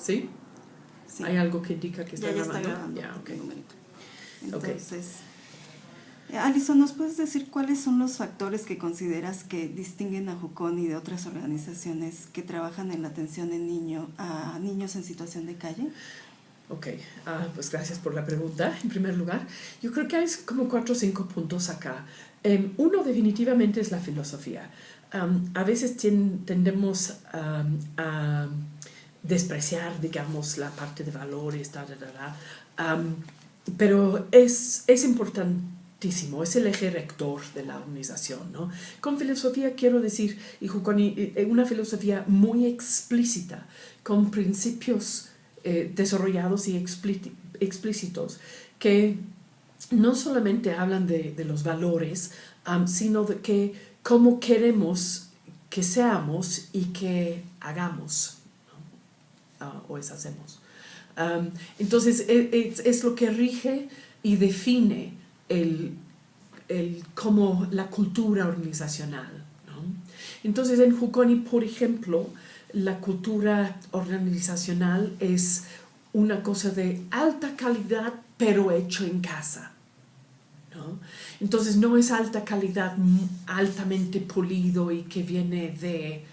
¿Sí? Sí. ¿Hay algo que indica que está Ya grabando? está grabando. Ya, ok. Entonces, Alison, ¿nos puedes decir cuáles son los factores que consideras que distinguen a Juconi de otras organizaciones que trabajan en la atención a niños en situación de calle? Ok, pues gracias por la pregunta, en primer lugar. Yo creo que hay como 4 o 5 puntos acá. Uno definitivamente es la filosofía. A veces tendemos a despreciar, digamos, la parte de valores, pero es importantísimo, es el eje rector de la organización, ¿no? Con filosofía quiero decir, y Juconi, una filosofía muy explícita, con principios desarrollados y explícitos, que no solamente hablan de los valores, sino de que cómo queremos que seamos y que hagamos, ¿no? O hacemos. Entonces es lo que rige y define como la cultura organizacional, ¿no? Entonces en Juconi, por ejemplo, la cultura organizacional es una cosa de alta calidad pero hecho en casa, ¿no? Entonces no es alta calidad altamente polido y que viene de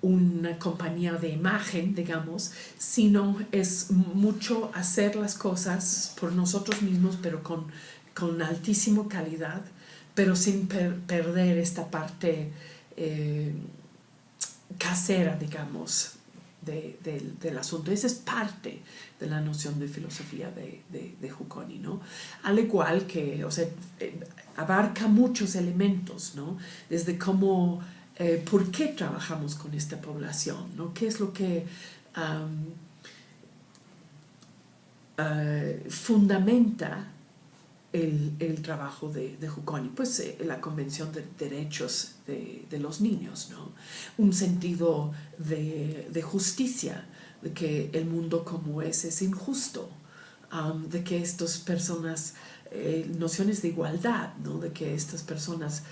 una compañía de imagen, digamos, sino es mucho hacer las cosas por nosotros mismos, pero con altísima calidad, pero sin perder esta parte casera, digamos, del asunto. Esa es parte de la noción de filosofía de Juconi, ¿no? Al igual que, o sea, abarca muchos elementos, ¿no? Desde cómo, por qué trabajamos con esta población, ¿no? ¿Qué es lo que fundamenta el trabajo de Juconi? Pues la Convención de Derechos de los Niños, ¿no? Un sentido de justicia, de que el mundo como es injusto, de que estas personas, nociones de igualdad, ¿no? De que estas personas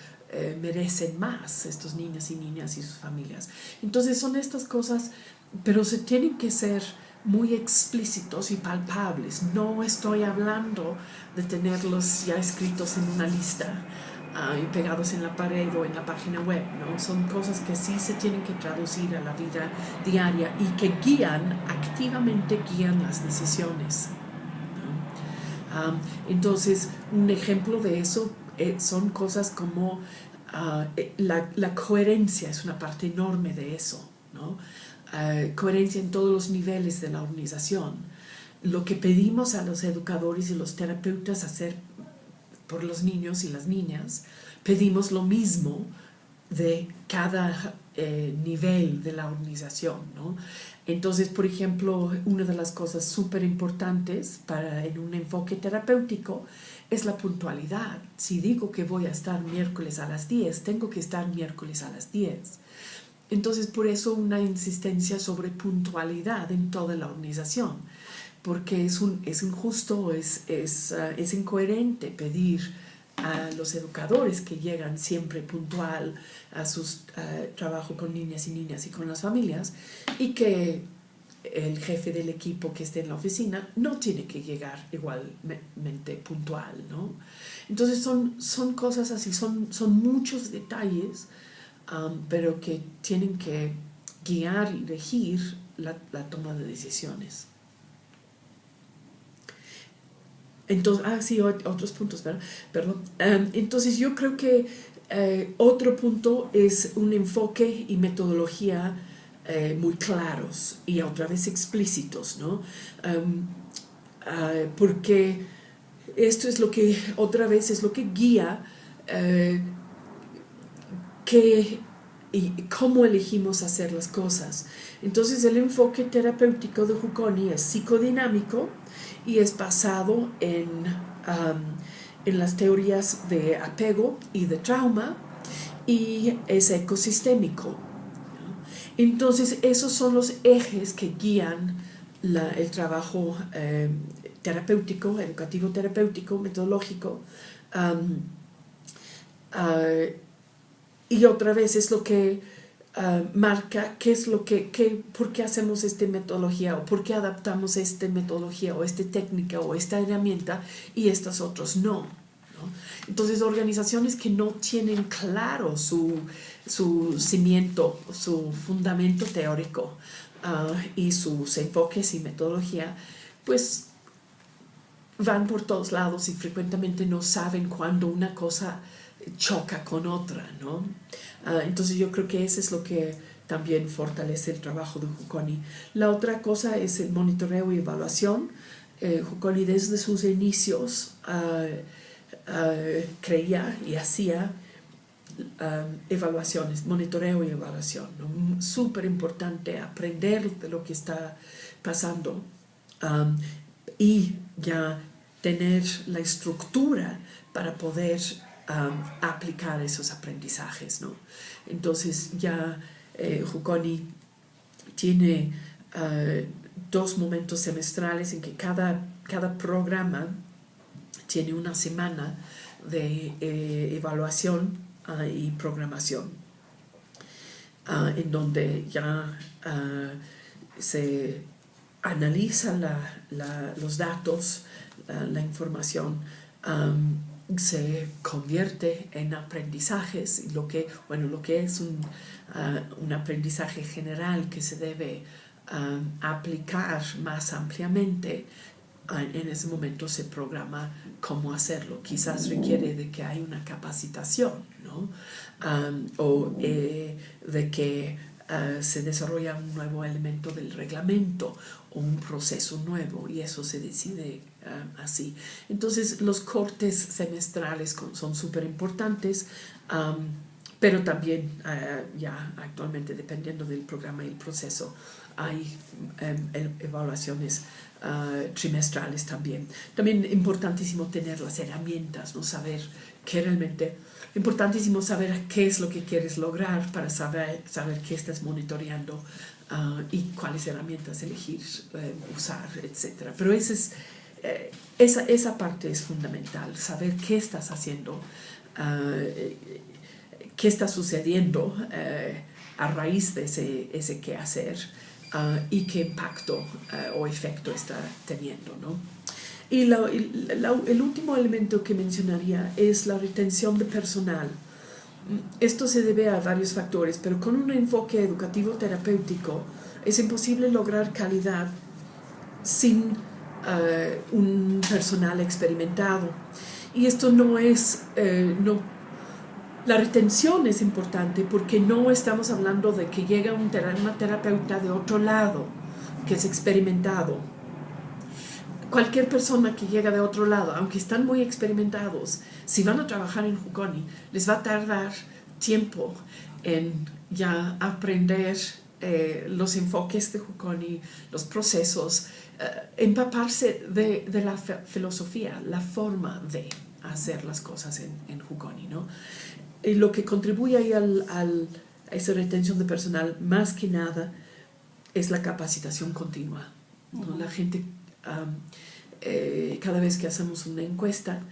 merecen más, estos niños y niñas y sus familias. Entonces son estas cosas, pero se tienen que ser muy explícitos y palpables. No estoy hablando de tenerlos ya escritos en una lista y pegados en la pared o en la página web, ¿no? Son cosas que sí se tienen que traducir a la vida diaria y que activamente guían las decisiones, ¿no? Entonces, un ejemplo de eso son cosas como la coherencia es una parte enorme de eso, ¿no? Coherencia en todos los niveles de la organización. Lo que pedimos a los educadores y los terapeutas hacer por los niños y las niñas, pedimos lo mismo de cada nivel de la organización, ¿no? Entonces, por ejemplo, una de las cosas súper importantes en un enfoque terapéutico es la puntualidad. Si digo que voy a estar miércoles a las 10, tengo que estar miércoles a las 10. Entonces, por eso una insistencia sobre puntualidad en toda la organización, porque es injusto, es incoherente pedir a los educadores que llegan siempre puntual a su trabajo con niñas y con las familias, y que el jefe del equipo que esté en la oficina no tiene que llegar igualmente puntual, ¿no? Entonces son cosas así, son muchos detalles, pero que tienen que guiar y regir la toma de decisiones. Entonces, sí, otros puntos, perdón. Entonces yo creo que otro punto es un enfoque y metodología muy claros y otra vez explícitos, ¿no? Porque esto es lo que, otra vez, es lo que guía y cómo elegimos hacer las cosas. Entonces el enfoque terapéutico de Juconi es psicodinámico y es basado en las teorías de apego y de trauma, y es ecosistémico. Entonces esos son los ejes que guían el trabajo terapéutico, educativo terapéutico, metodológico, y otra vez es lo que marca qué es lo por qué hacemos esta metodología o por qué adaptamos esta metodología o esta técnica o esta herramienta y estas otras no. Entonces, organizaciones que no tienen claro su cimiento, su fundamento teórico y sus enfoques y metodología, pues van por todos lados y frecuentemente no saben cuándo una cosa choca con otra, ¿no? Entonces yo creo que eso es lo que también fortalece el trabajo de Juconi. La otra cosa es el monitoreo y evaluación. Juconi desde sus inicios creía y hacía evaluaciones, monitoreo y evaluación, ¿no? Súper importante aprender de lo que está pasando y ya tener la estructura para poder aplicar esos aprendizajes, ¿no? Entonces ya Juconi tiene 2 momentos semestrales en que cada programa tiene una semana de evaluación y programación, en donde ya se analizan los datos, la información, se convierte en aprendizajes, y lo que es un aprendizaje general que se debe aplicar más ampliamente. En ese momento se programa cómo hacerlo. Quizás requiere de que haya una capacitación, ¿no? O de que se desarrolla un nuevo elemento del reglamento o un proceso nuevo, y eso se decide así. Entonces los cortes semestrales son súper importantes, pero también ya actualmente, dependiendo del programa y el proceso, hay evaluaciones trimestrales también. También importantísimo tener las herramientas, ¿no? Saber qué realmente, importantísimo saber qué es lo que quieres lograr para saber qué estás monitoreando y cuáles herramientas elegir, usar, etc. Pero esa parte es fundamental, saber qué estás haciendo, qué está sucediendo a raíz de ese quehacer. Y qué impacto o efecto está teniendo, ¿no? Y el último elemento que mencionaría es la retención de personal. Esto se debe a varios factores, pero con un enfoque educativo terapéutico es imposible lograr calidad sin un personal experimentado. Y esto no es... La retención es importante porque no estamos hablando de que llega una terapeuta de otro lado, que es experimentado. Cualquier persona que llega de otro lado, aunque están muy experimentados, si van a trabajar en Juconi, les va a tardar tiempo en ya aprender los enfoques de Juconi, los procesos, empaparse de la filosofía, la forma de hacer las cosas en Juconi, ¿no? Y lo que contribuye ahí a esa retención de personal, más que nada, es la capacitación continua, ¿no? La gente, cada vez que hacemos una encuesta,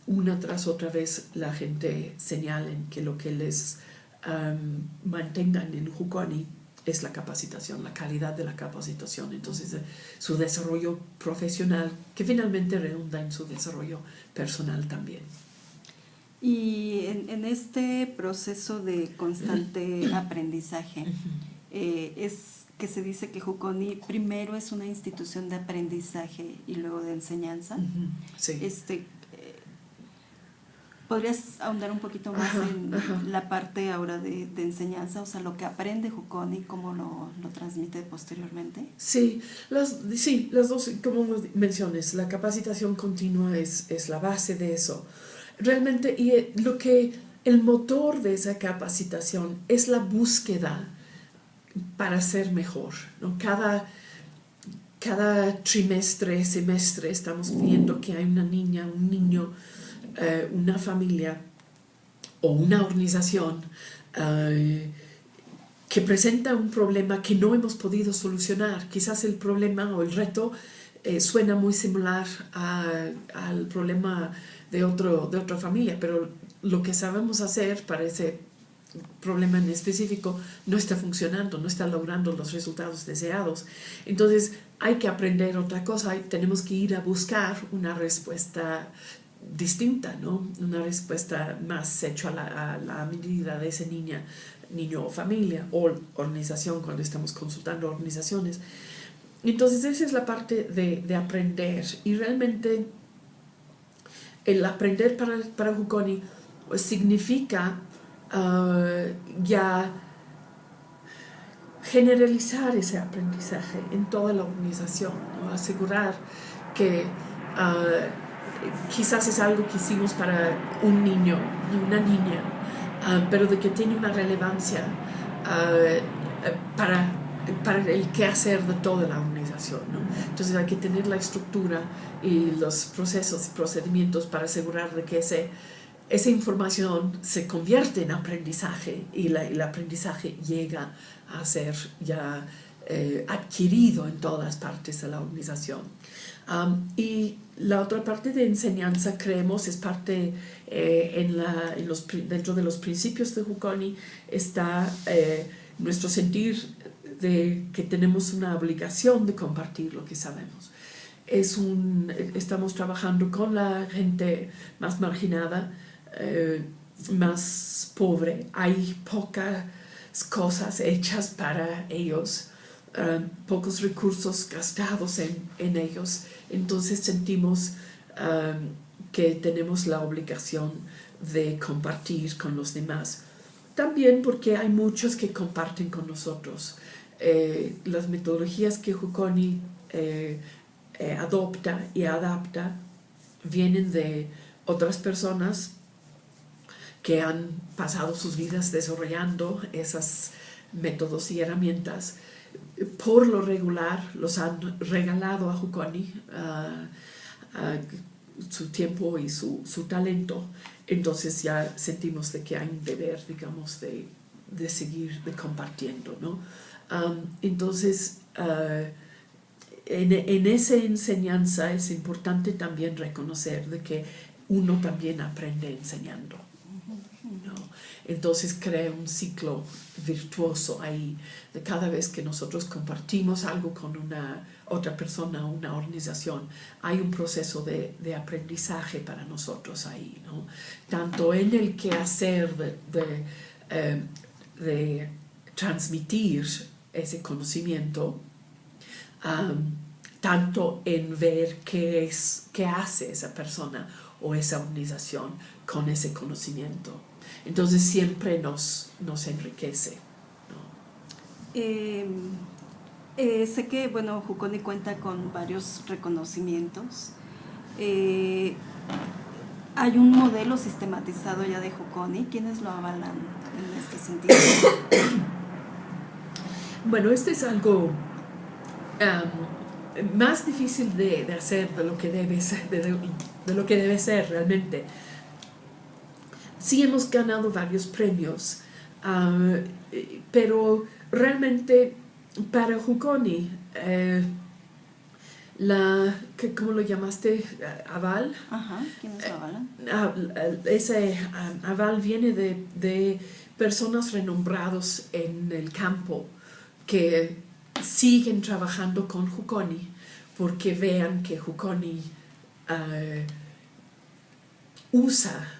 una tras otra vez la gente señala que lo que les mantengan en Juconi es la capacitación, la calidad de la capacitación. Entonces su desarrollo profesional, que finalmente redunda en su desarrollo personal también. Y en este proceso de constante aprendizaje, es que se dice que Juconi primero es una institución de aprendizaje y luego de enseñanza. Sí. ¿Podrías ahondar un poquito más en la parte ahora de enseñanza? O sea, lo que aprende Juconi, ¿cómo lo transmite posteriormente? Sí, las dos, como mencionas, la capacitación continua es la base de eso. Realmente, y el motor de esa capacitación es la búsqueda para ser mejor, ¿no? Cada trimestre, semestre, estamos viendo que hay una niña, un niño, una familia o una organización que presenta un problema que no hemos podido solucionar. Quizás el problema o el reto suena muy similar al problema de otra familia, pero lo que sabemos hacer parece problema en específico no está funcionando, no está logrando los resultados deseados. Entonces hay que aprender otra cosa, tenemos que ir a buscar una respuesta distinta, ¿no? Una respuesta más hecha a la medida de ese niño o familia o organización cuando estamos consultando organizaciones. Entonces esa es la parte de aprender, y realmente el aprender para Juconi pues, significa ya generalizar ese aprendizaje en toda la organización, ¿no? Asegurar que quizás es algo que hicimos para un niño y una niña, pero de que tiene una relevancia para el quehacer de toda la organización, ¿no? Entonces hay que tener la estructura y los procesos y procedimientos para asegurar de que esa información se convierte en aprendizaje y el aprendizaje llega a ser ya adquirido en todas partes de la organización. Y la otra parte de enseñanza, creemos, es parte dentro de los principios de Juconi está nuestro sentir de que tenemos una obligación de compartir lo que sabemos. Estamos trabajando con la gente más marginada, más pobre. Hay pocas cosas hechas para ellos, pocos recursos gastados en ellos. Entonces sentimos que tenemos la obligación de compartir con los demás. También porque hay muchos que comparten con nosotros. Las metodologías que Juconi adopta y adapta vienen de otras personas que han pasado sus vidas desarrollando esos métodos y herramientas. Por lo regular los han regalado a Juconi su tiempo y su talento. Entonces ya sentimos de que hay un deber, digamos, de seguir compartiendo, ¿no? Entonces en esa enseñanza es importante también reconocer de que uno también aprende enseñando, ¿no? Entonces crea un ciclo virtuoso ahí, de cada vez que nosotros compartimos algo con una otra persona o una organización, hay un proceso de aprendizaje para nosotros ahí, ¿no? Tanto en el quehacer de transmitir ese conocimiento, tanto en ver qué hace esa persona o esa organización con ese conocimiento. Entonces siempre nos enriquece, ¿no? Sé que, bueno, Juconi cuenta con varios reconocimientos. Hay un modelo sistematizado ya de Juconi. ¿Quiénes lo avalan en este sentido? Bueno, este es algo más difícil de hacer de lo que debe ser, de lo que debe ser realmente. Sí hemos ganado varios premios, pero realmente para Juconi, ¿cómo lo llamaste? ¿Aval? Ajá, ¿quiénes lo avalan? Ese aval viene de personas renombrados en el campo que siguen trabajando con Juconi porque vean que Juconi usa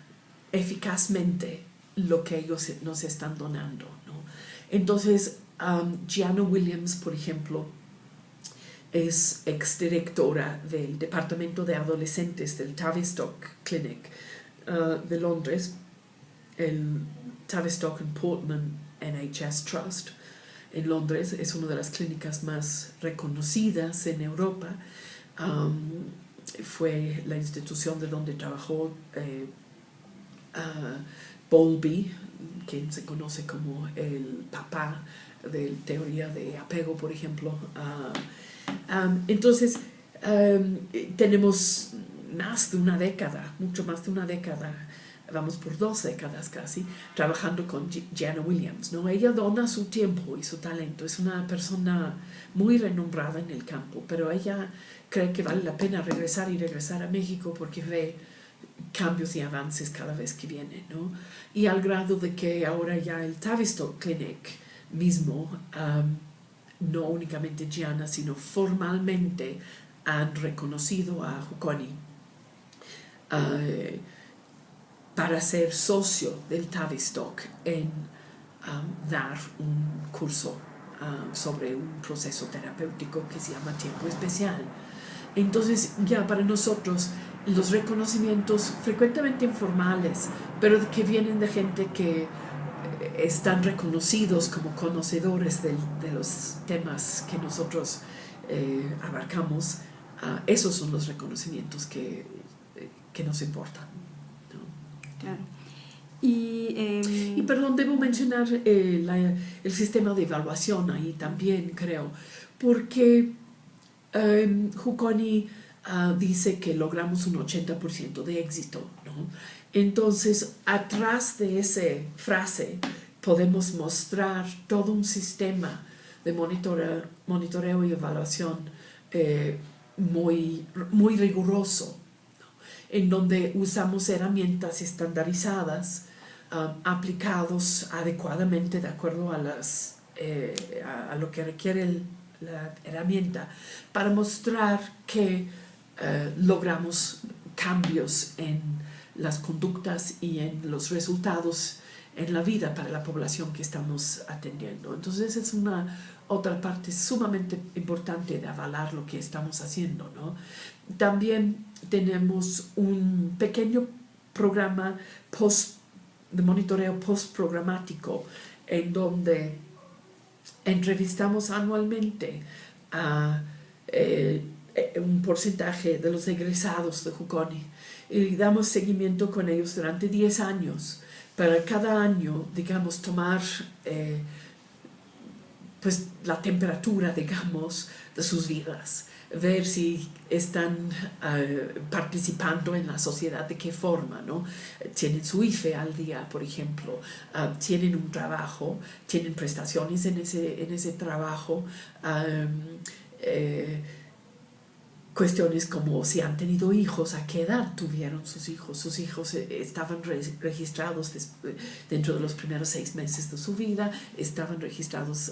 eficazmente lo que ellos nos están donando, ¿no? Entonces, Gianna Williams, por ejemplo, es exdirectora del Departamento de Adolescentes del Tavistock Clinic de Londres, el Tavistock and Portman NHS Trust en Londres. Es una de las clínicas más reconocidas en Europa. Fue la institución de donde trabajó Bowlby, quien se conoce como el papá de teoría de apego, por ejemplo. Entonces, tenemos más de una década, mucho más de una década, vamos por 2 décadas casi, trabajando con Gianna Williams, ¿no? Ella dona su tiempo y su talento, es una persona muy renombrada en el campo, pero ella cree que vale la pena regresar a México porque ve cambios y avances cada vez que vienen, ¿no? Y al grado de que ahora ya el Tavistock Clinic mismo, no únicamente Gianna, sino formalmente han reconocido a Jukoni para ser socio del Tavistock en dar un curso sobre un proceso terapéutico que se llama tiempo especial. Entonces ya para nosotros los reconocimientos frecuentemente informales, pero que vienen de gente que están reconocidos como conocedores de los temas que nosotros abarcamos, esos son los reconocimientos que nos importan, ¿no? Claro. Y perdón, debo mencionar el sistema de evaluación ahí también, creo, porque Jukoni dice que logramos un 80% de éxito, ¿no? Entonces, atrás de esa frase podemos mostrar todo un sistema de monitoreo y evaluación muy, muy riguroso, ¿no? En donde usamos herramientas estandarizadas aplicados adecuadamente de acuerdo a lo que requiere la herramienta, para mostrar que logramos cambios en las conductas y en los resultados en la vida para la población que estamos atendiendo. Entonces es una otra parte sumamente importante de avalar lo que estamos haciendo, ¿no? También tenemos un pequeño programa de monitoreo postprogramático en donde entrevistamos anualmente a un porcentaje de los egresados de Jukoni y damos seguimiento con ellos durante 10 años para cada año, digamos, tomar pues la temperatura, digamos, de sus vidas, ver si están participando en la sociedad, de qué forma, ¿no? Tienen su IFE al día, por ejemplo, tienen un trabajo, tienen prestaciones en ese trabajo, cuestiones como si han tenido hijos, a qué edad tuvieron sus hijos estaban registrados dentro de los primeros 6 meses de su vida, estaban registrados,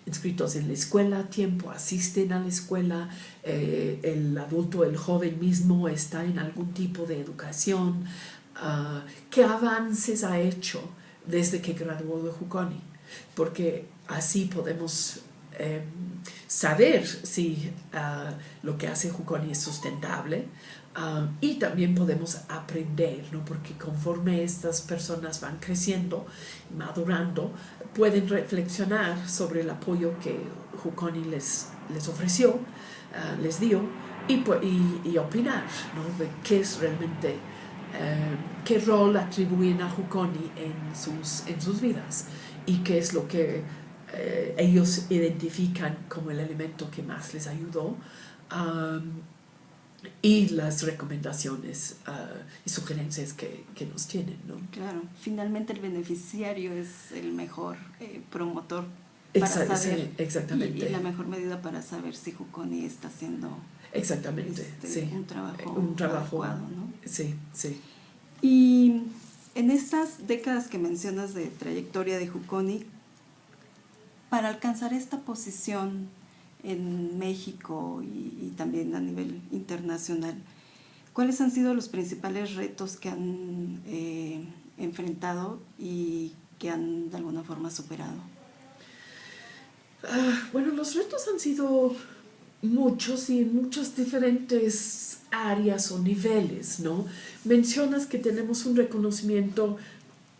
inscritos en la escuela a tiempo, asisten a la escuela, el adulto, el joven mismo está en algún tipo de educación, qué avances ha hecho desde que graduó de Jukoni, porque así podemos saber si lo que hace Jukoni es sustentable, y también podemos aprender, ¿no? Porque conforme estas personas van creciendo, madurando, pueden reflexionar sobre el apoyo que Jukoni les ofreció, les dio, y opinar, ¿no? De qué es realmente, qué rol atribuyen a Jukoni en sus vidas y qué es lo que ellos identifican como el elemento que más les ayudó, y las recomendaciones y sugerencias que nos tienen, ¿no? Claro, finalmente el beneficiario es el mejor promotor para saber, exactamente. y la mejor medida para saber si Jukoni está haciendo exactamente, sí, un trabajo adecuado, ¿no? Sí, sí. Y en estas décadas que mencionas de trayectoria de Jukoni, para alcanzar esta posición en México y también a nivel internacional, ¿cuáles han sido los principales retos que han enfrentado y que han de alguna forma superado? Bueno, los retos han sido muchos y en muchas diferentes áreas o niveles, ¿no? Mencionas que tenemos un reconocimiento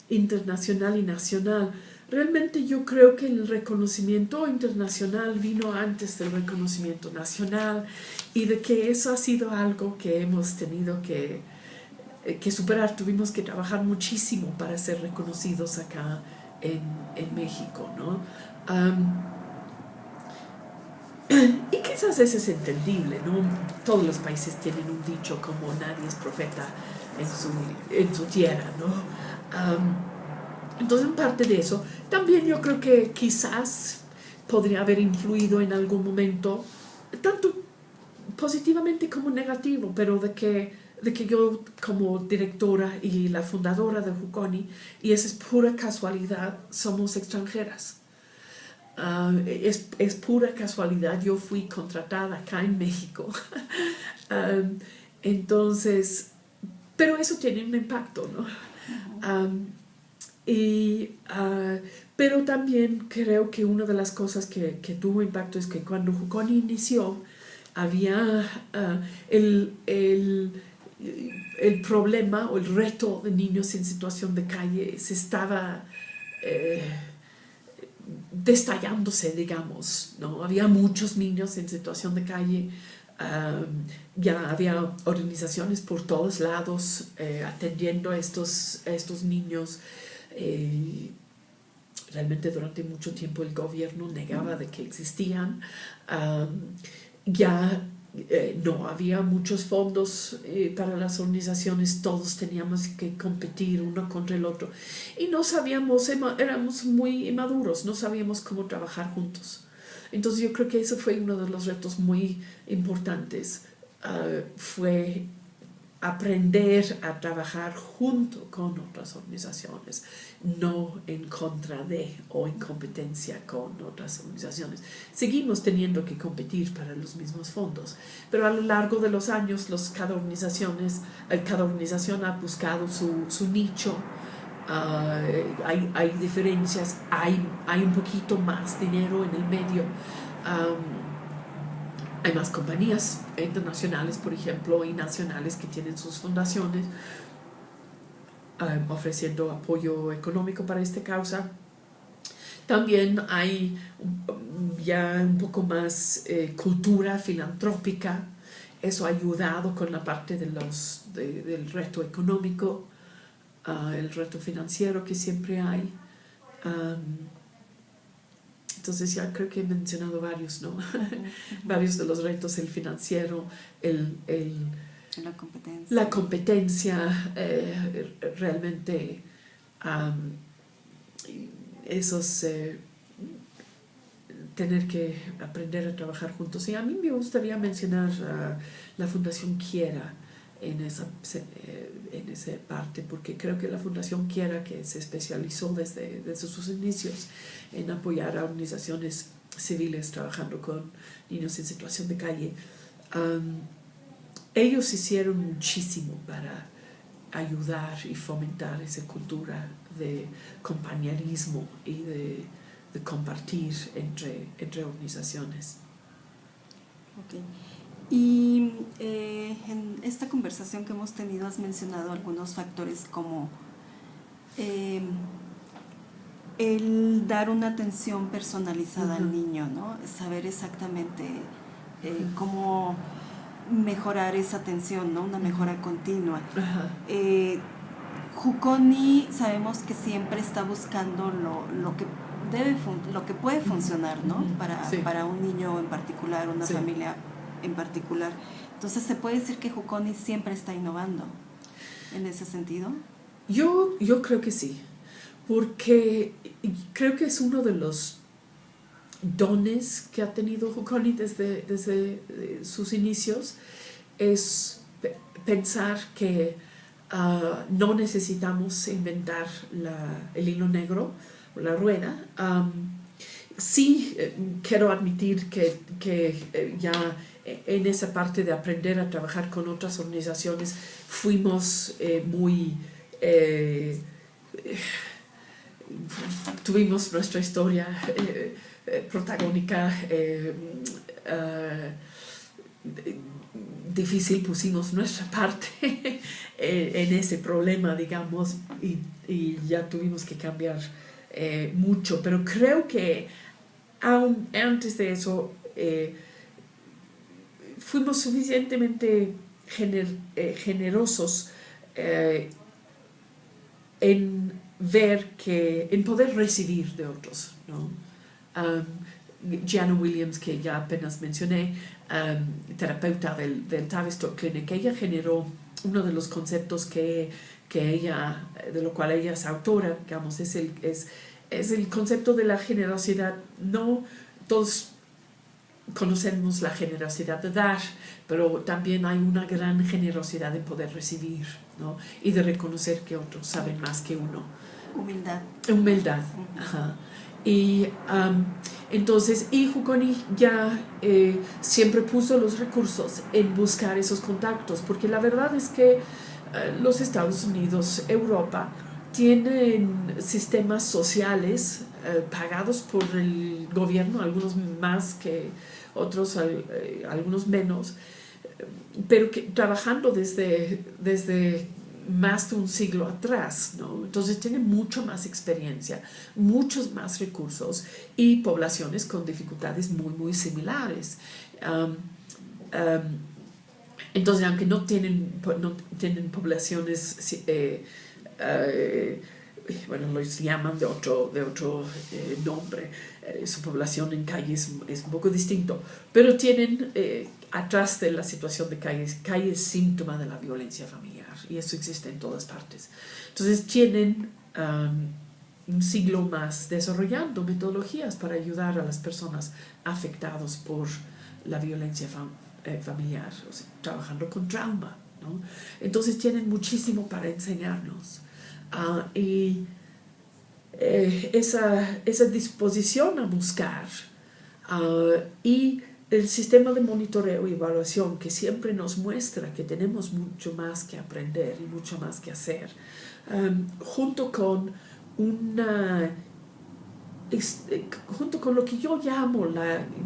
internacional y nacional. Realmente yo creo que el reconocimiento internacional vino antes del reconocimiento nacional, y de que eso ha sido algo que hemos tenido que superar. Tuvimos que trabajar muchísimo para ser reconocidos acá en México, ¿no? Y quizás eso es entendible, ¿no? Todos los países tienen un dicho como nadie es profeta en su tierra, ¿no? Entonces, en parte de eso, también yo creo que quizás podría haber influido en algún momento, tanto positivamente como negativo, pero de que de que yo como directora y la fundadora de Jukoni, y esa es pura casualidad, somos extranjeras. Es pura casualidad, yo fui contratada acá en México. Entonces, pero eso tiene un impacto, ¿no? Pero también creo que una de las cosas que tuvo impacto es que cuando Jukoni inició, había el problema o el reto de niños en situación de calle se estaba destallándose, digamos, ¿no? Había muchos niños en situación de calle, ya había organizaciones por todos lados atendiendo a estos niños. Realmente durante mucho tiempo el gobierno negaba de que existían. No había muchos fondos para las organizaciones, todos teníamos que competir uno contra el otro y no sabíamos, éramos muy inmaduros, no sabíamos cómo trabajar juntos. Entonces yo creo que eso fue uno de los retos muy importantes, fue aprender a trabajar junto con otras organizaciones, no en contra de o en competencia con otras organizaciones. Seguimos teniendo que competir para los mismos fondos, pero a lo largo de los años cada organización ha buscado su nicho. Hay diferencias, hay un poquito más dinero en el medio. Hay más compañías internacionales, por ejemplo, y nacionales que tienen sus fundaciones ofreciendo apoyo económico para esta causa. También hay ya un poco más cultura filantrópica. Eso ha ayudado con la parte del reto económico, el reto financiero que siempre hay. Entonces ya creo que he mencionado varios, ¿no? Varios de los retos, el financiero, la competencia, realmente esos tener que aprender a trabajar juntos. Y a mí me gustaría mencionar la Fundación Quiera en esa parte, porque creo que la Fundación Quiera, que se especializó desde sus inicios en apoyar a organizaciones civiles trabajando con niños en situación de calle, ellos hicieron muchísimo para ayudar y fomentar esa cultura de compañerismo y de compartir entre organizaciones. Okay. Y en esta conversación que hemos tenido has mencionado algunos factores como el dar una atención personalizada al niño, ¿no? Saber exactamente cómo mejorar esa atención, ¿no? Una mejora continua. Jukoni sabemos que siempre está buscando lo que puede funcionar, ¿no? Para un niño en particular, una familia en particular. Entonces, ¿se puede decir que Jukoni siempre está innovando en ese sentido? Yo creo que sí, porque creo que es uno de los dones que ha tenido Jukoni desde sus inicios, es pensar que no necesitamos inventar el hilo negro o la rueda. Sí, quiero admitir que ya en esa parte de aprender a trabajar con otras organizaciones fuimos tuvimos nuestra historia protagónica difícil, pusimos nuestra parte en ese problema, digamos, y ya tuvimos que cambiar mucho, pero creo que aún antes de eso fuimos suficientemente generosos en ver en poder recibir de otros, ¿no? Gianna Williams, que ya apenas mencioné, terapeuta del Tavistock Clinic, ella generó uno de los conceptos de lo cual ella es autora, digamos, es el concepto de la generosidad. No todos conocemos la generosidad de dar, pero también hay una gran generosidad de poder recibir, ¿no? Y de reconocer que otros saben más que uno. Humildad. Humildad, ajá. Y entonces, y Jukoni ya siempre puso los recursos en buscar esos contactos, porque la verdad es que los Estados Unidos, Europa, tienen sistemas sociales pagados por el gobierno, algunos más que otros, algunos menos, pero que, trabajando desde más de un siglo atrás, ¿no? Entonces tienen mucho más experiencia, muchos más recursos y poblaciones con dificultades muy similares. Entonces, aunque no tienen poblaciones, bueno, los llaman de otro nombre, su población en calles es un poco distinto, pero tienen atrás de la situación de calles síntoma de la violencia familiar, y eso existe en todas partes. Entonces tienen un siglo más desarrollando metodologías para ayudar a las personas afectadas por la violencia familiar, o sea, trabajando con trauma, ¿no? Entonces tienen muchísimo para enseñarnos. Y esa disposición a buscar y el sistema de monitoreo y evaluación que siempre nos muestra que tenemos mucho más que aprender y mucho más que hacer, junto con lo que yo llamo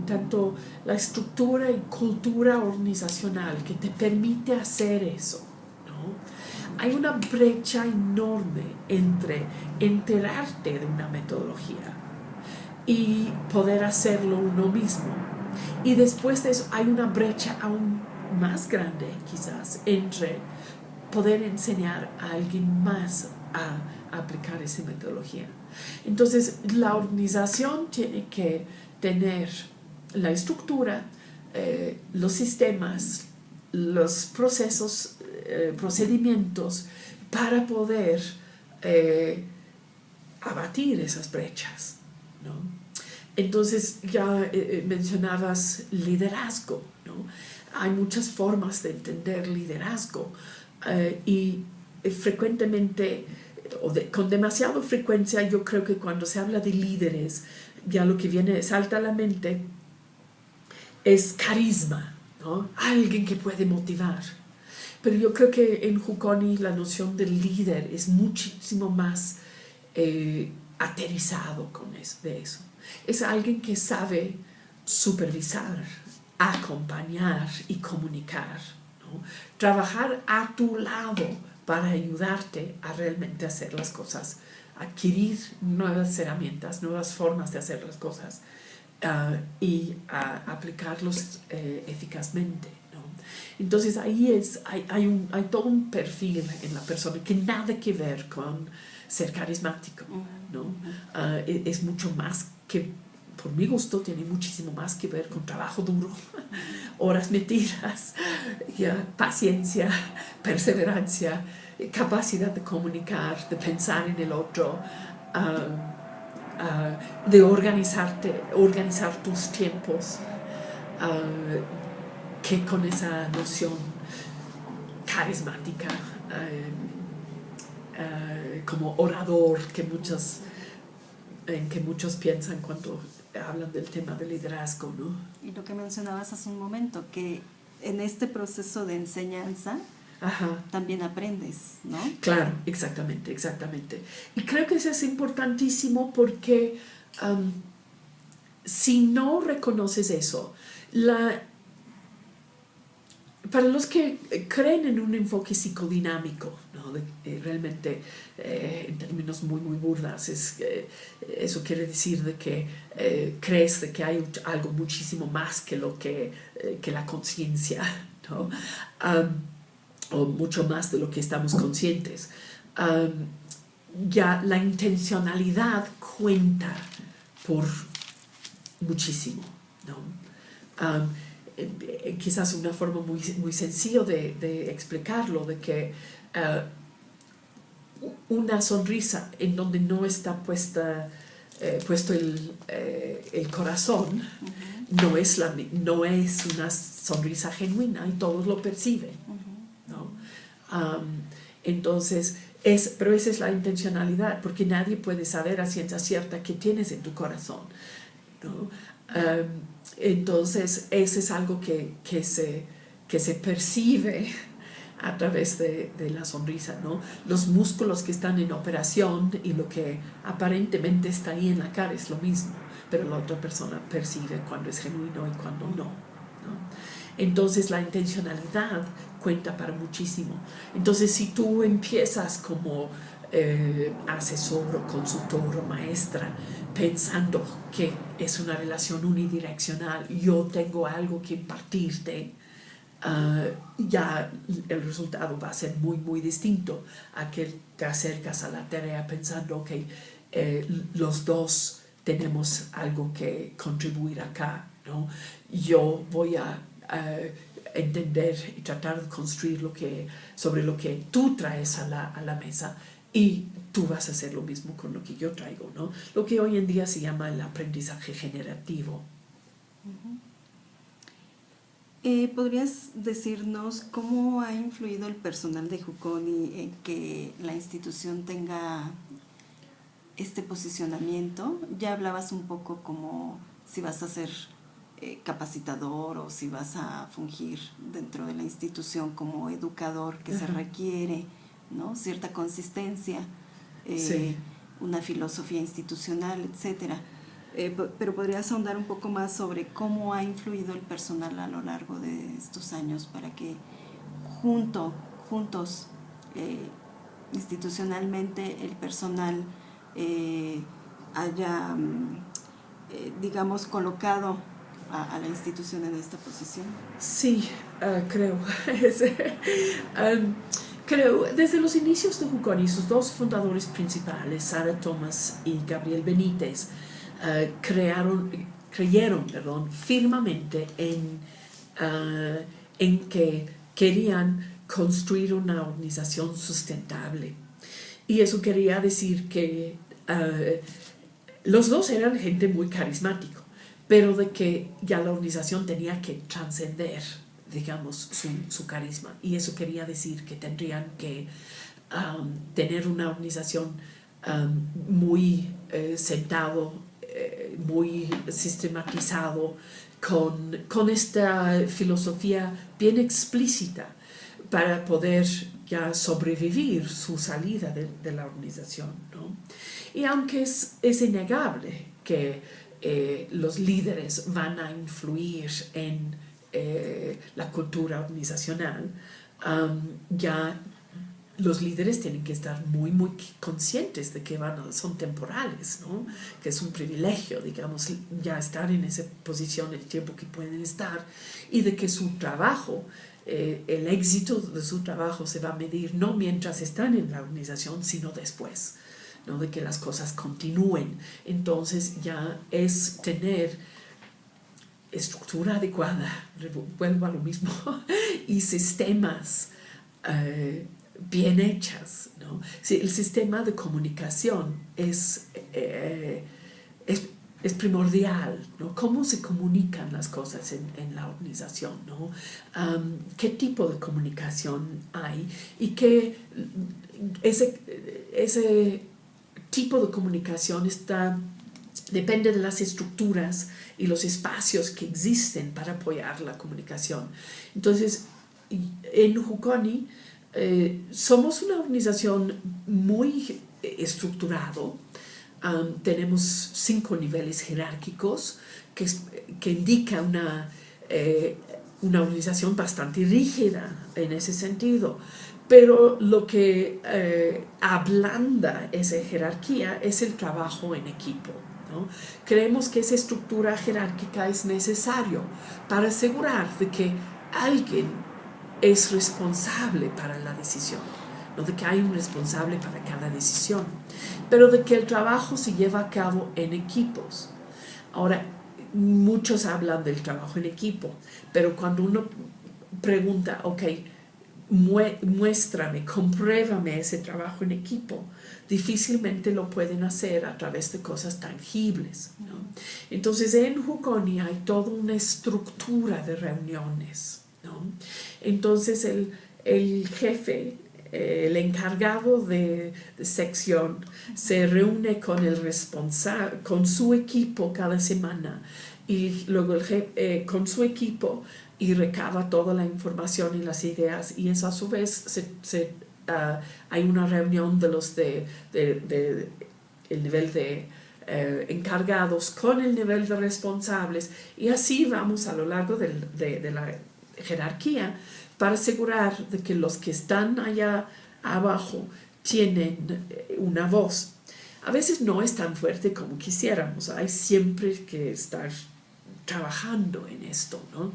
tanto la estructura y cultura organizacional que te permite hacer eso, ¿no? Hay una brecha enorme entre enterarte de una metodología y poder hacerlo uno mismo. Y después de eso hay una brecha aún más grande, quizás, entre poder enseñar a alguien más a aplicar esa metodología. Entonces, la organización tiene que tener la estructura, los sistemas, los procesos, procedimientos para poder abatir esas brechas, ¿no? Entonces, ya mencionabas liderazgo, ¿no? Hay muchas formas de entender liderazgo y frecuentemente, con demasiada frecuencia, yo creo que cuando se habla de líderes, ya lo que salta a la mente es carisma, ¿no? Alguien que puede motivar. Pero yo creo que en Jukoni la noción del líder es muchísimo más aterrizado de eso. Es alguien que sabe supervisar, acompañar y comunicar, ¿no? Trabajar a tu lado para ayudarte a realmente hacer las cosas, adquirir nuevas herramientas, nuevas formas de hacer las cosas y aplicarlos eficazmente, ¿no? Entonces ahí hay todo un perfil en la persona que nada que ver con ser carismático, ¿no? Es mucho más que, por mi gusto, tiene muchísimo más que ver con trabajo duro, horas metidas, paciencia, perseverancia, capacidad de comunicar, de pensar en el otro, de organizar tus tiempos, que con esa noción carismática, como orador en que muchos piensan cuando hablan del tema del liderazgo, ¿no? Y lo que mencionabas hace un momento, que en este proceso de enseñanza también aprendes, ¿no? Claro, exactamente. Y creo que eso es importantísimo porque si no reconoces eso, para los que creen en un enfoque psicodinámico, ¿no? Realmente, en términos muy burdas, eso quiere decir de que crees de que hay algo muchísimo más que la conciencia, ¿no? O mucho más de lo que estamos conscientes. Ya la intencionalidad cuenta por muchísimo, ¿no? Quizás una forma muy sencilla de explicarlo, de que una sonrisa en donde no está puesto el corazón, no es una sonrisa genuina y todos lo perciben, ¿no? Entonces, pero esa es la intencionalidad, porque nadie puede saber a ciencia cierta qué tienes en tu corazón, ¿no? Entonces, eso es algo que se percibe a través de la sonrisa, ¿no? Los músculos que están en operación y lo que aparentemente está ahí en la cara es lo mismo, pero la otra persona percibe cuando es genuino y cuando no, ¿no? Entonces la intencionalidad cuenta para muchísimo. Entonces si tú empiezas como asesor o consultor o maestra pensando que es una relación unidireccional, yo tengo algo que impartirte, ya el resultado va a ser muy, muy distinto a que te acercas a la tarea pensando, ok, los dos tenemos algo que contribuir acá, ¿no? Yo voy a entender y tratar de construir sobre lo que tú traes a la mesa, y tú vas a hacer lo mismo con lo que yo traigo, ¿no? Lo que hoy en día se llama el aprendizaje generativo. ¿Podrías decirnos cómo ha influido el personal de Juconi en que la institución tenga este posicionamiento? Ya hablabas un poco como si vas a ser capacitador o si vas a fungir dentro de la institución como educador que se requiere, ¿no? Cierta consistencia, Sí. una filosofía institucional, etcétera. Pero podrías ahondar un poco más sobre cómo ha influido el personal a lo largo de estos años para que juntos, institucionalmente, el personal haya, digamos, colocado a la institución en esta posición. Sí, creo. Creo, desde los inicios de Juconi, sus dos fundadores principales, Sara Thomas y Gabriel Benítez, creyeron firmemente en que querían construir una organización sustentable. Y eso quería decir que los dos eran gente muy carismática, pero de que ya la organización tenía que trascender, digamos, su carisma. Y eso quería decir que tendrían que tener una organización muy sentado, muy sistematizado, con esta filosofía bien explícita para poder ya sobrevivir su salida de la organización, ¿no? Y aunque es innegable que los líderes van a influir en la cultura organizacional, ya los líderes tienen que estar muy, muy conscientes de que son temporales, ¿no? Que es un privilegio, digamos, ya estar en esa posición el tiempo que pueden estar, y de que su trabajo, el éxito de su trabajo se va a medir no mientras están en la organización, sino después, ¿no? De que las cosas continúen. Entonces ya es tener estructura adecuada, vuelvo a lo mismo, y sistemas bien hechas, ¿no? Sí, el sistema de comunicación es primordial, ¿no? Cómo se comunican las cosas en la organización, ¿no? Qué tipo de comunicación hay, y que ese tipo de comunicación depende de las estructuras y los espacios que existen para apoyar la comunicación. Entonces, en Juconi somos una organización muy estructurado. Tenemos 5 niveles jerárquicos que indica una organización bastante rígida en ese sentido. Pero lo que ablanda esa jerarquía es el trabajo en equipo, ¿no? Creemos que esa estructura jerárquica es necesario para asegurar de que alguien es responsable para la decisión, no de que hay un responsable para cada decisión, pero de que el trabajo se lleva a cabo en equipos. Ahora, muchos hablan del trabajo en equipo, pero cuando uno pregunta, ok, muéstrame, compruébame ese trabajo en equipo, difícilmente lo pueden hacer a través de cosas tangibles, ¿no? Entonces en Jukoni hay toda una estructura de reuniones, ¿no? Entonces el jefe, el encargado de sección, se reúne con el responsable, con su equipo cada semana, y luego el jefe, con su equipo, y recaba toda la información y las ideas, y eso a su vez hay una reunión de los el nivel de encargados con el nivel de responsables, y así vamos a lo largo de la jerarquía para asegurar de que los que están allá abajo tienen una voz. A veces no es tan fuerte como quisiéramos, hay siempre que estar trabajando en esto, ¿no?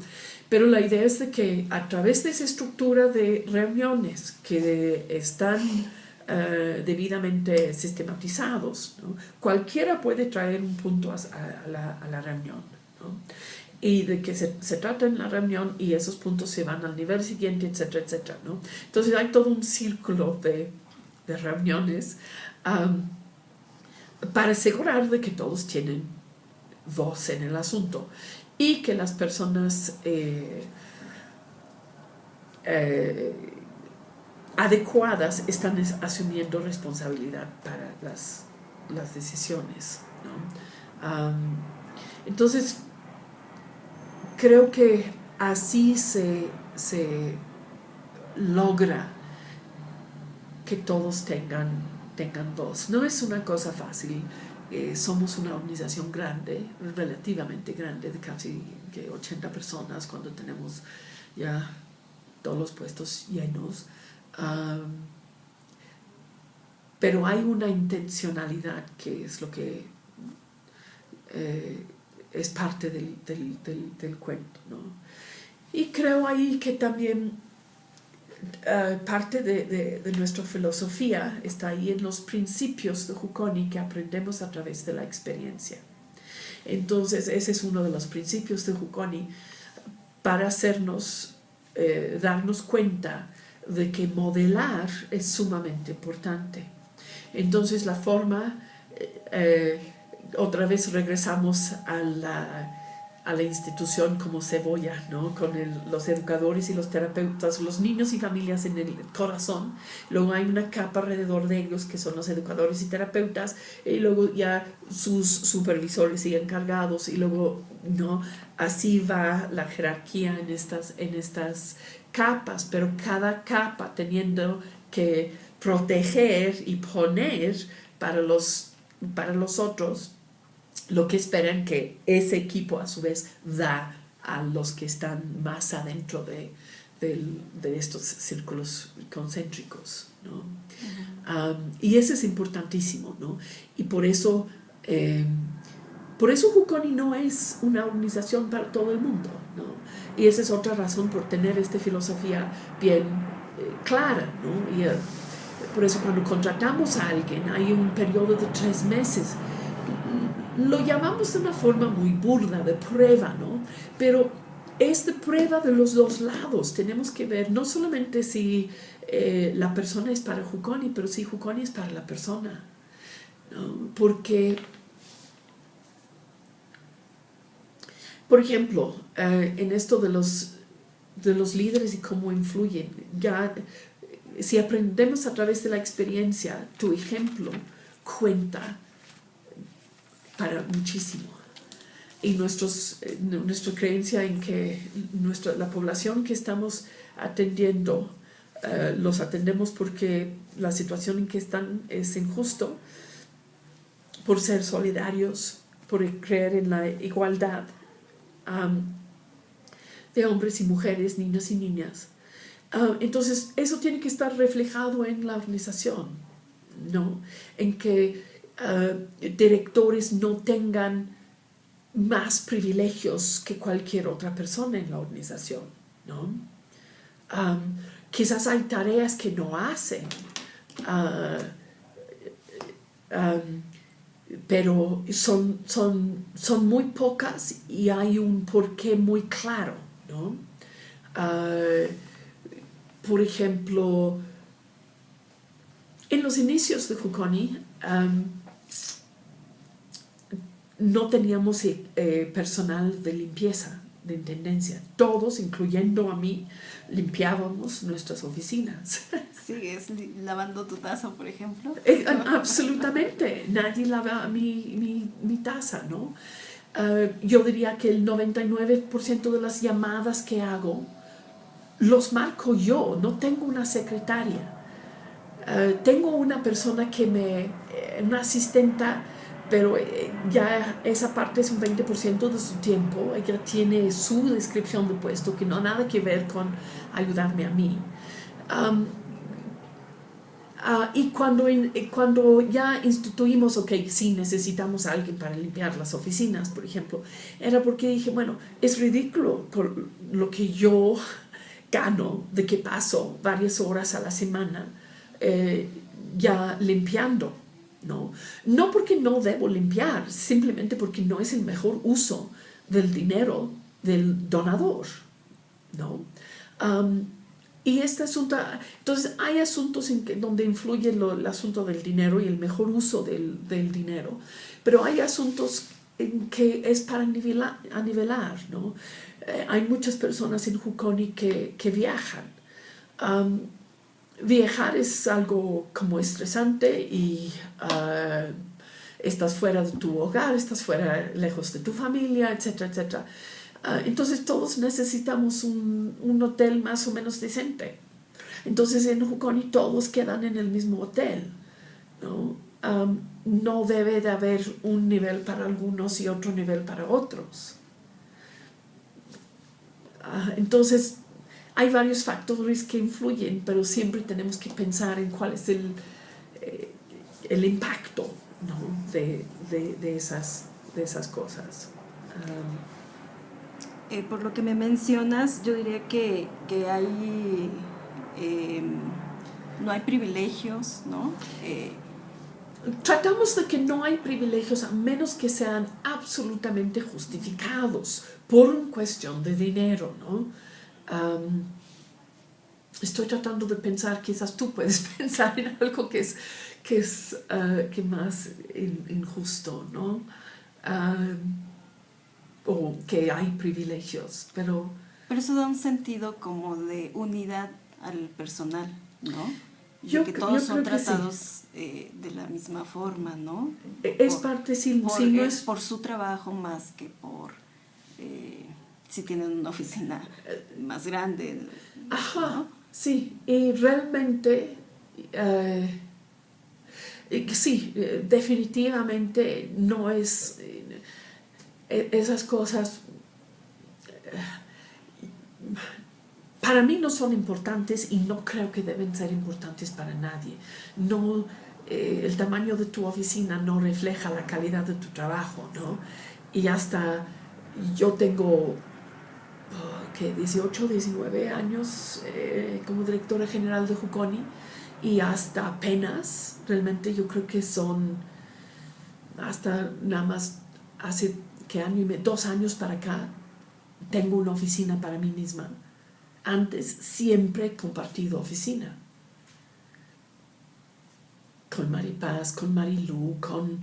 Pero la idea es de que a través de esa estructura de reuniones que están debidamente sistematizados, ¿no? Cualquiera puede traer un punto a la reunión, ¿no? Y de que se trata en la reunión y esos puntos se van al nivel siguiente, etcétera, etcétera, ¿no? Entonces hay todo un círculo de reuniones para asegurar de que todos tienen voz en el asunto y que las personas adecuadas están asumiendo responsabilidad para las decisiones, ¿no? Entonces creo que así se logra que todos tengan voz. No es una cosa fácil. Somos una organización grande, relativamente grande, de casi 80 personas cuando tenemos ya todos los puestos llenos. Pero hay una intencionalidad que es lo que es parte del cuento, ¿no? Y creo ahí que también parte de nuestra filosofía está ahí en los principios de Jukoni que aprendemos a través de la experiencia. Entonces ese es uno de los principios de Jukoni para hacernos darnos cuenta de que modelar es sumamente importante. Entonces la forma, otra vez regresamos a la institución como cebolla, ¿no? Con los educadores y los terapeutas, los niños y familias en el corazón. Luego hay una capa alrededor de ellos que son los educadores y terapeutas, y luego ya sus supervisores y encargados, y luego, ¿no? Así va la jerarquía en estas capas, pero cada capa teniendo que proteger y poner para los otros lo que esperan que ese equipo a su vez da a los que están más adentro de estos círculos concéntricos, ¿no? Y eso es importantísimo, ¿no? Y por eso Jukoni no es una organización para todo el mundo, ¿no? Y esa es otra razón por tener esta filosofía bien clara, ¿no? Y por eso cuando contratamos a alguien hay un periodo de 3 meses. Lo llamamos de una forma muy burda, de prueba, ¿no? Pero es de prueba de los dos lados. Tenemos que ver no solamente si la persona es para Jukoni, pero si Jukoni es para la persona, ¿no? Porque, por ejemplo, en esto de los líderes y cómo influyen, ya si aprendemos a través de la experiencia, tu ejemplo cuenta para muchísimo. Y nuestra creencia en que la población que estamos atendiendo, los atendemos porque la situación en que están es injusto, por ser solidarios, por creer en la igualdad de hombres y mujeres, niños y niñas. Entonces, eso tiene que estar reflejado en la organización, ¿no? En que directores no tengan más privilegios que cualquier otra persona en la organización, ¿no? Quizás hay tareas que no hacen, pero son muy pocas y hay un porqué muy claro, ¿no? por ejemplo, en los inicios de Jukoni, no teníamos personal de limpieza, de intendencia. Todos, incluyendo a mí, limpiábamos nuestras oficinas. ¿Sigues lavando tu taza, por ejemplo? Absolutamente. Nadie lava mi taza, ¿no? Yo diría que el 99% de las llamadas que hago los marco yo. No tengo una secretaria. Tengo una persona una asistenta, pero ya esa parte es un 20% de su tiempo. Ella tiene su descripción de puesto que no nada que ver con ayudarme a mí. Y cuando ya instituimos, ok, sí, necesitamos a alguien para limpiar las oficinas, por ejemplo, era porque dije, bueno, es ridículo por lo que yo gano de que paso varias horas a la semana ya limpiando, ¿no? No porque no debo limpiar, simplemente porque no es el mejor uso del dinero del donador, ¿no? Y este asunto, entonces hay asuntos donde influye el asunto del dinero y el mejor uso del dinero, pero hay asuntos en que es para nivelar, ¿no? Hay muchas personas en Jukoni que viajan. Viajar es algo como estresante y estás fuera de tu hogar, estás fuera, lejos de tu familia, etcétera, etcétera. Entonces todos necesitamos un hotel más o menos decente. Entonces en Jukoni todos quedan en el mismo hotel, ¿no? No debe de haber un nivel para algunos y otro nivel para otros. Entonces hay varios factores que influyen, pero siempre tenemos que pensar en cuál es el impacto, ¿no? de esas cosas. Por lo que me mencionas, yo diría que hay no hay privilegios, ¿no? Tratamos de que no hay privilegios a menos que sean absolutamente justificados por una cuestión de dinero, ¿no? Estoy tratando de pensar, quizás tú puedes pensar en algo que es más injusto, ¿no? O que hay privilegios, pero eso da un sentido como de unidad al personal, ¿no? Que todos son tratados de la misma forma, ¿no? Es parte, no es por su trabajo más que por si tienen una oficina más grande. Ajá, ¿no? sí, y realmente sí, definitivamente no es esas cosas para mí no son importantes y no creo que deben ser importantes para nadie. No, el tamaño de tu oficina no refleja la calidad de tu trabajo, ¿no? Y hasta yo tengo 18, 19 años como directora general de Jukoni y hasta apenas, realmente yo creo que son hasta nada más hace 2 años para acá, tengo una oficina para mí misma. Antes siempre he compartido oficina con Maripaz, con Marilu, con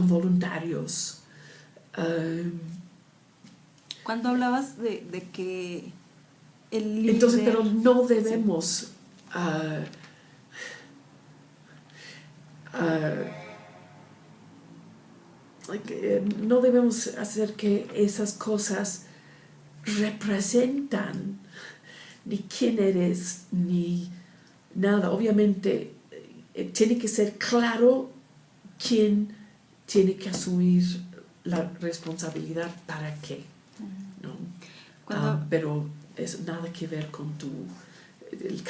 voluntarios. Cuando hablabas de que el líder... Entonces, pero no debemos no debemos hacer que esas cosas representan ni quién eres ni nada. Obviamente tiene que ser claro quién tiene que asumir la responsabilidad para qué, ¿no? Pero es nada que ver con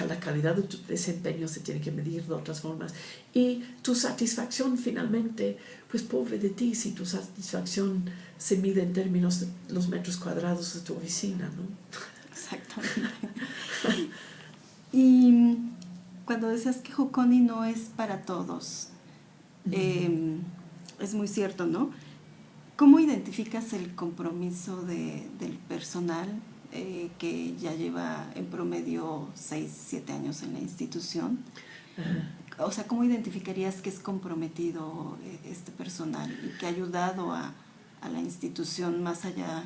la calidad de tu desempeño. Se tiene que medir de otras formas y tu satisfacción finalmente, pues pobre de ti si tu satisfacción se mide en términos de los metros cuadrados de tu oficina, ¿no? Exactamente. Y cuando decías que Jukoni no es para todos, es muy cierto, ¿no? ¿Cómo identificas el compromiso del personal que ya lleva en promedio 6, 7 años en la institución. O sea, ¿cómo identificarías que es comprometido este personal y que ha ayudado a la institución más allá,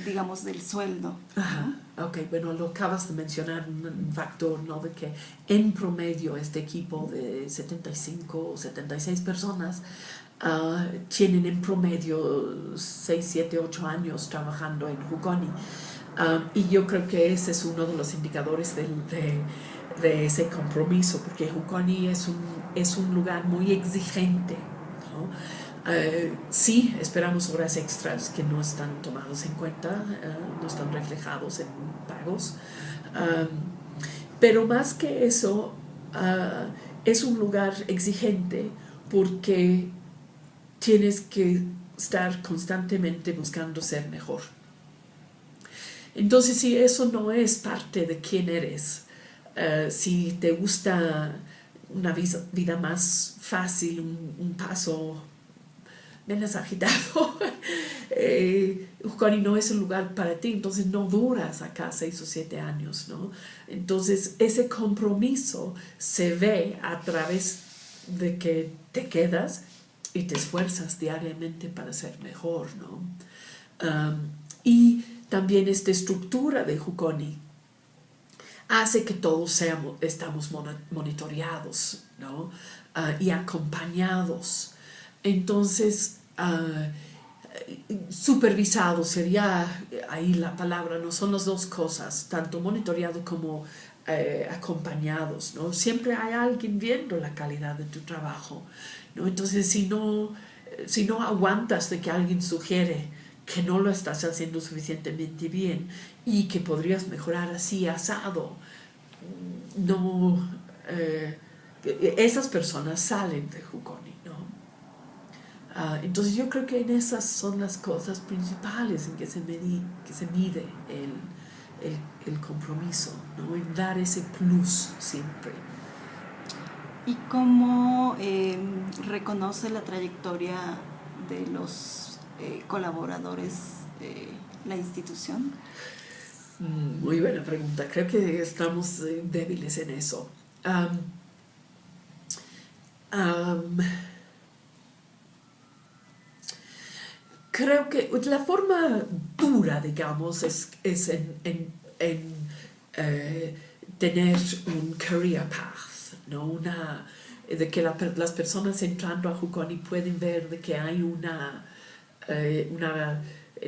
digamos, del sueldo? Ajá, ok, bueno, lo acabas de mencionar, un factor, ¿no? De que en promedio este equipo de 75 o 76 personas tienen en promedio 6, 7, 8 años trabajando en Jukoni. Y yo creo que ese es uno de los indicadores de ese compromiso, porque Jukoni es un lugar muy exigente, ¿no? Sí, esperamos horas extras que no están tomados en cuenta, no están reflejados en pagos, pero más que eso, es un lugar exigente porque tienes que estar constantemente buscando ser mejor. Entonces, si eso no es parte de quién eres, si te gusta una vida más fácil, un paso menos agitado, Jukoni no es el lugar para ti, entonces no duras acá 6 o 7 años, ¿no? Entonces ese compromiso se ve a través de que te quedas y te esfuerzas diariamente para ser mejor, ¿no? Y también esta estructura de Jukoni hace que todos estamos monitoreados, ¿no? Y acompañados. Entonces, supervisado sería ahí la palabra, ¿no? Son las dos cosas, tanto monitoreado como acompañados, ¿no? Siempre hay alguien viendo la calidad de tu trabajo, ¿no? Entonces, si no aguantas de que alguien sugiere que no lo estás haciendo suficientemente bien y que podrías mejorar así, asado, no, esas personas salen de Jukoni, ¿no? Entonces yo creo que en esas son las cosas principales en que se mide el compromiso, ¿no? En dar ese plus siempre. ¿Y cómo reconoce la trayectoria de los colaboradores la institución? Muy buena pregunta. Creo que estamos débiles en eso. Creo que la forma dura, digamos, es en tener un career path, ¿no? De que las personas entrando a Jukoni pueden ver de que hay una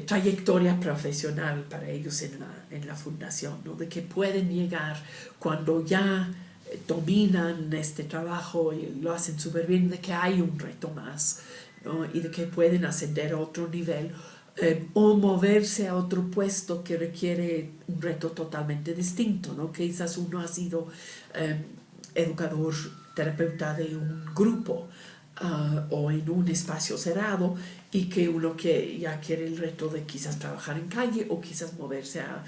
trayectoria profesional para ellos en la fundación, ¿no? De que pueden llegar cuando ya dominan este trabajo y lo hacen súper bien, de que hay un reto más, ¿no? Y de que pueden ascender a otro nivel o moverse a otro puesto que requiere un reto totalmente distinto, ¿no? Que quizás uno ha sido educador, terapeuta de un grupo o en un espacio cerrado y que uno que ya quiere el reto de quizás trabajar en calle o quizás moverse a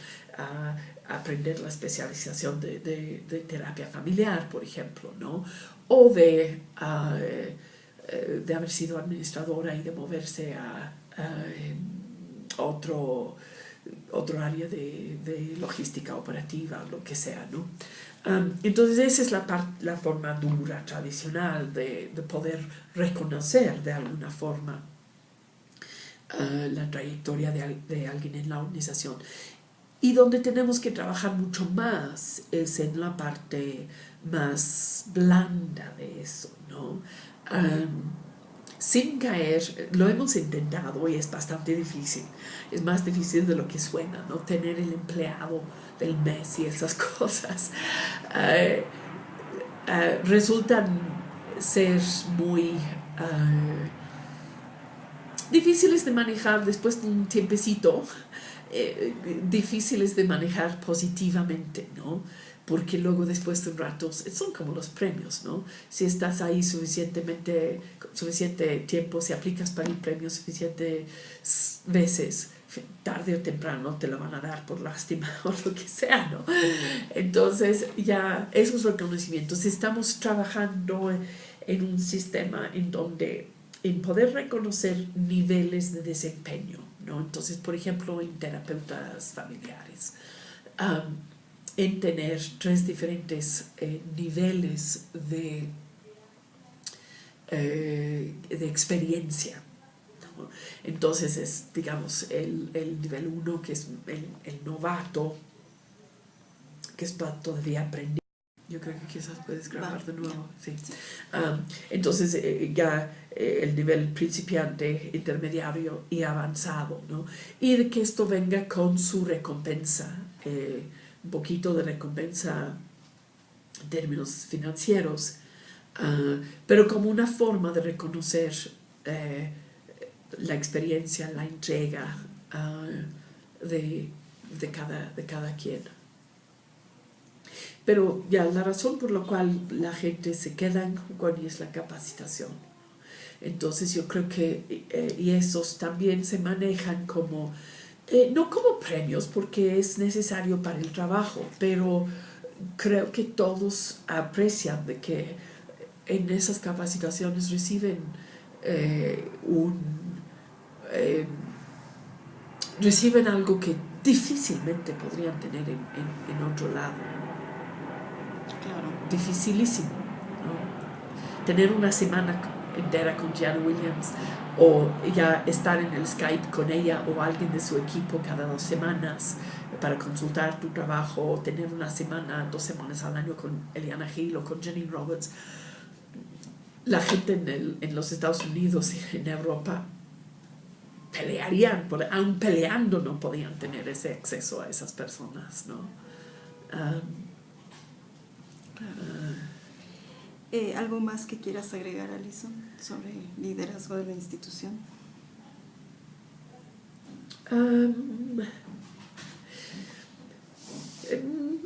aprender la especialización de terapia familiar, por ejemplo, ¿no? O de haber sido administradora y de moverse a otro área de logística operativa, lo que sea, ¿no? Entonces esa es la forma dura, tradicional de poder reconocer de alguna forma la trayectoria de alguien en la organización. Y donde tenemos que trabajar mucho más es en la parte más blanda de eso, ¿no? Sin caer, lo hemos intentado y es bastante difícil. Es más difícil de lo que suena, ¿no? Tener el empleado del mes y esas cosas. Resultan ser muy difíciles de manejar después de un tiempecito, difíciles de manejar positivamente, ¿no? Porque luego después de un rato son como los premios, ¿no? Si estás ahí suficiente tiempo, si aplicas para el premio suficientes veces, tarde o temprano te lo van a dar por lástima o lo que sea, ¿no? Entonces ya esos reconocimientos, estamos trabajando en un sistema en donde en poder reconocer niveles de desempeño, ¿no? Entonces, por ejemplo, en terapeutas familiares, en tener 3 diferentes niveles de experiencia, ¿no? Entonces es, digamos, el nivel 1, que es el novato, que está todavía aprendiendo. Yo creo que quizás puedes grabar de nuevo. Sí. Entonces ya el nivel principiante, intermediario y avanzado, ¿no? Y de que esto venga con su recompensa, un poquito de recompensa en términos financieros, pero como una forma de reconocer la experiencia, la entrega de cada quien. Pero ya la razón por la cual la gente se queda en Juconi es la capacitación. Entonces yo creo que y esos también se manejan como, no como premios porque es necesario para el trabajo, pero creo que todos aprecian de que en esas capacitaciones reciben reciben algo que difícilmente podrían tener en otro lado. Claro. Dificilísimo, ¿no? Tener una semana entera con Gianna Williams o ya estar en el Skype con ella o alguien de su equipo cada 2 semanas para consultar tu trabajo, o tener una semana, 2 semanas al año con Eliana Hill o con Jenny Roberts. La gente en los Estados Unidos y en Europa pelearían, aún peleando no podían tener ese acceso a esas personas, ¿no? ¿Algo más que quieras agregar, Alison, sobre liderazgo de la institución?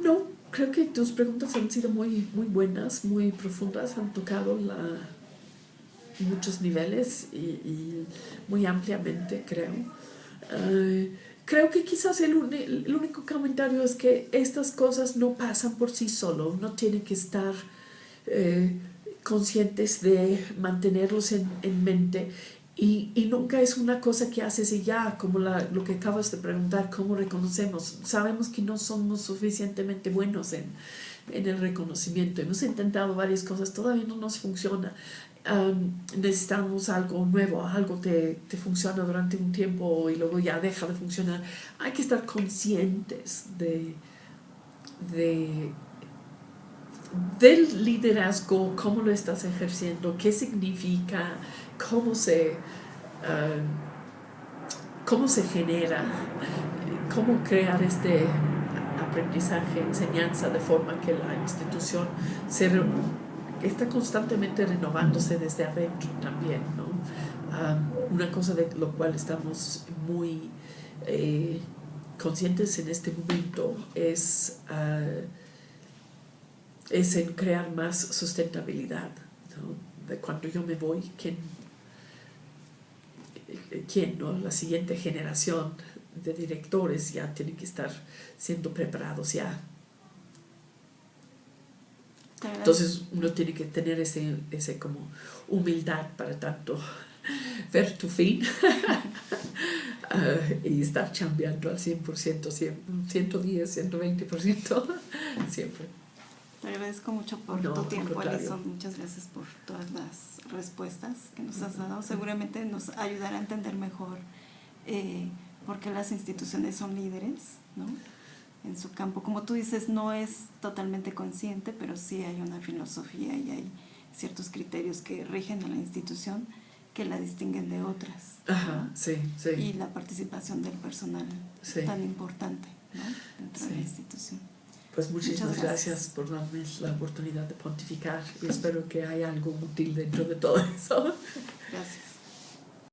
No, creo que tus preguntas han sido muy, muy buenas, muy profundas, han tocado muchos niveles y muy ampliamente, creo. Creo que quizás el único comentario es que estas cosas no pasan por sí solo. Uno tiene que estar conscientes de mantenerlos en mente y nunca es una cosa que haces y ya, como lo que acabas de preguntar, ¿cómo reconocemos? Sabemos que no somos suficientemente buenos en el reconocimiento. Hemos intentado varias cosas, todavía no nos funciona. Necesitamos algo nuevo, algo te funciona durante un tiempo y luego ya deja de funcionar. Hay que estar conscientes del liderazgo, cómo lo estás ejerciendo, qué significa, cómo se genera, cómo crear este aprendizaje, enseñanza, de forma que la institución está constantemente renovándose desde adentro también, ¿no? Una cosa de lo cual estamos muy conscientes en este momento es en crear más sustentabilidad, ¿no? De cuando yo me voy, ¿quién, no? La siguiente generación de directores ya tiene que estar siendo preparados ya. Entonces uno tiene que tener ese como humildad para tanto ver tu fin y estar chambeando al 100%, 110, 120% siempre. Te agradezco mucho por tu tiempo, Alison. Muchas gracias por todas las respuestas que nos has dado. Seguramente nos ayudará a entender mejor por qué las instituciones son líderes, ¿no? En su campo. Como tú dices, no es totalmente consciente, pero sí hay una filosofía y hay ciertos criterios que rigen a la institución que la distinguen de otras. Ajá, ¿no? Sí. Y la participación del personal tan importante, ¿no? Dentro de la institución. Pues muchísimas gracias por darme la oportunidad de pontificar y espero que haya algo útil dentro de todo eso. Gracias.